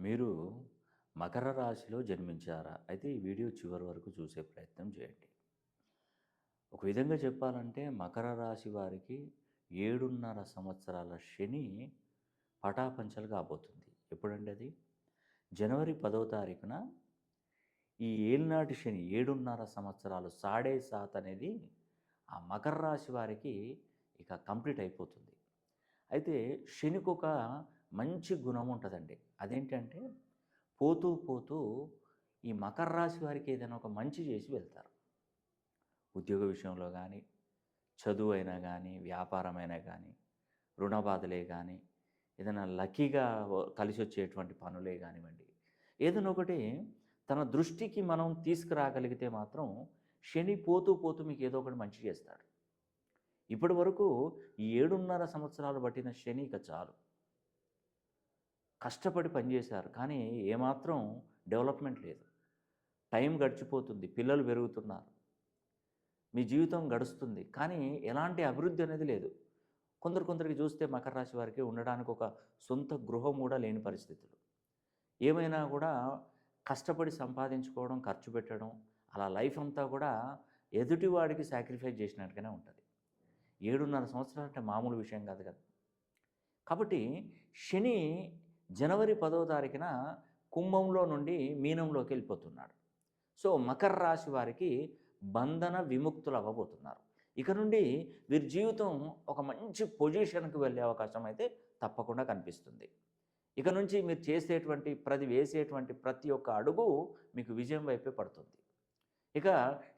మీరు మకర రాశిలో జన్మించారా? అయితే ఈ వీడియో చివరి వరకు చూసే ప్రయత్నం చేయండి. ఒక విధంగా చెప్పాలంటే మకర రాశి వారికి 7.5 సంవత్సరాల శని పటాపంచలు కాబోతుంది. ఎప్పుడండి అది? జనవరి 10వ తారీఖున ఈ ఏలినాటి శని 7.5 సంవత్సరాలు సాడే సాత్ అనేది ఆ మకర రాశి వారికి ఇక కంప్లీట్ అయిపోతుంది. అయితే శనికొక మంచి గుణం ఉంటుందండి. అదేంటంటే పోతూ పోతూ ఈ మకర రాశి వారికి ఏదైనా ఒక మంచి చేసి వెళ్తారు. ఉద్యోగ విషయంలో కానీ, చదువైనా కానీ, వ్యాపారమైనా కానీ, రుణ బాధలే కానీ, ఏదైనా లక్కీగా కలిసొచ్చేటువంటి పనులే కానివ్వండి, ఏదైనా ఒకటి తన దృష్టికి మనం తీసుకురాగలిగితే మాత్రం శని పోతూ పోతూ మీకు ఏదో ఒకటి మంచి చేస్తాడు. ఇప్పటి వరకు ఈ 7.5 సంవత్సరాలు పట్టిన శని ఇక చాలు. కష్టపడి పనిచేశారు కానీ ఏమాత్రం డెవలప్మెంట్ లేదు. టైం గడిచిపోతుంది, పిల్లలు పెరుగుతున్నారు, మీ జీవితం గడుస్తుంది కానీ ఎలాంటి అభివృద్ధి అనేది లేదు. కొందరికి చూస్తే మకర రాశి వారికి ఉండడానికి ఒక సొంత గృహం కూడా లేని పరిస్థితులు. ఏమైనా కూడా కష్టపడి సంపాదించుకోవడం, ఖర్చు పెట్టడం, అలా లైఫ్ అంతా కూడా ఎదుటివాడికి సాక్రిఫైస్ చేసినట్టుగానే ఉంటుంది. 7.5 సంవత్సరాలు అంటే మామూలు విషయం కాదు కదా. కాబట్టి శని జనవరి 10వ తారీఖున కుంభంలో నుండి మీనంలోకి వెళ్ళిపోతున్నాడు. సో మకర రాశి వారికి బంధన విముక్తులు అవ్వబోతున్నారు. ఇక నుండి వీరి జీవితం ఒక మంచి పొజిషన్కి వెళ్ళే అవకాశం అయితే తప్పకుండా కనిపిస్తుంది. ఇక నుంచి మీరు వేసేటువంటి ప్రతి ఒక్క అడుగు మీకు విజయం వైపే పడుతుంది. ఇక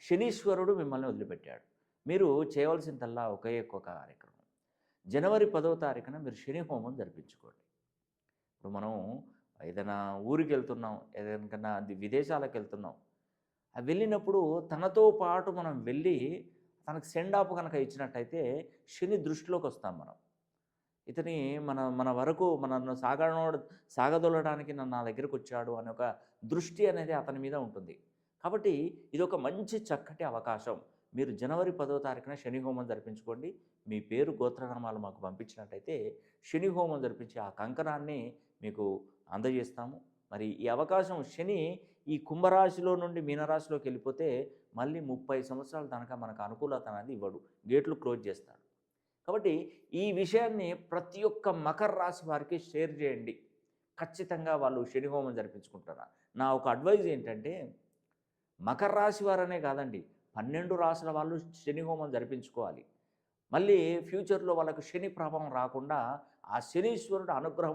శనీశ్వరుడు మిమ్మల్ని వదిలిపెట్టాడు. మీరు చేయవలసిందల్లా ఒకే ఒక్క కార్యక్రమం. జనవరి 10వ తారీఖున మీరు శని హోమం జరిపించుకోండి. ఇప్పుడు మనం ఏదైనా ఊరికి వెళ్తున్నాం, ఏదైనా విదేశాలకు వెళ్తున్నాం, వెళ్ళినప్పుడు తనతో పాటు మనం వెళ్ళి తనకు సెండ్ ఆఫ్ కనుక ఇచ్చినట్టయితే శని దృష్టిలోకి వస్తాం మనం. ఇతని మన వరకు మనను సాగదొలడానికి నా దగ్గరకు వచ్చాడు అనే ఒక దృష్టి అనేది అతని మీద ఉంటుంది. కాబట్టి ఇది ఒక మంచి చక్కటి అవకాశం. మీరు జనవరి 10వ తారీఖున శని హోమం జరిపించుకోండి. మీ పేరు గోత్రనామాలు మాకు పంపించినట్టయితే శని హోమం జరిపించి ఆ కంకణాన్ని మీకు అందజేస్తాము. మరి ఈ అవకాశం శని ఈ కుంభరాశిలో నుండి మీనరాశిలోకి వెళ్ళిపోతే మళ్ళీ 30 సంవత్సరాల దాకా మనకు అనుకూలత అనేది ఇవ్వడు, గేట్లు క్లోజ్ చేస్తాడు. కాబట్టి ఈ విషయాన్ని ప్రతి ఒక్క మకర రాశి వారికి షేర్ చేయండి. ఖచ్చితంగా వాళ్ళు శని హోమం జరిపించుకుంటారా. నా ఒక అడ్వైజ్ ఏంటంటే మకర రాశి వారనే కాదండి, 12 రాశుల వాళ్ళు శని హోమం జరిపించుకోవాలి. మళ్ళీ ఫ్యూచర్లో వాళ్ళకు శని ప్రభావం రాకుండా ఆ శనీశ్వరుడు అనుగ్రహం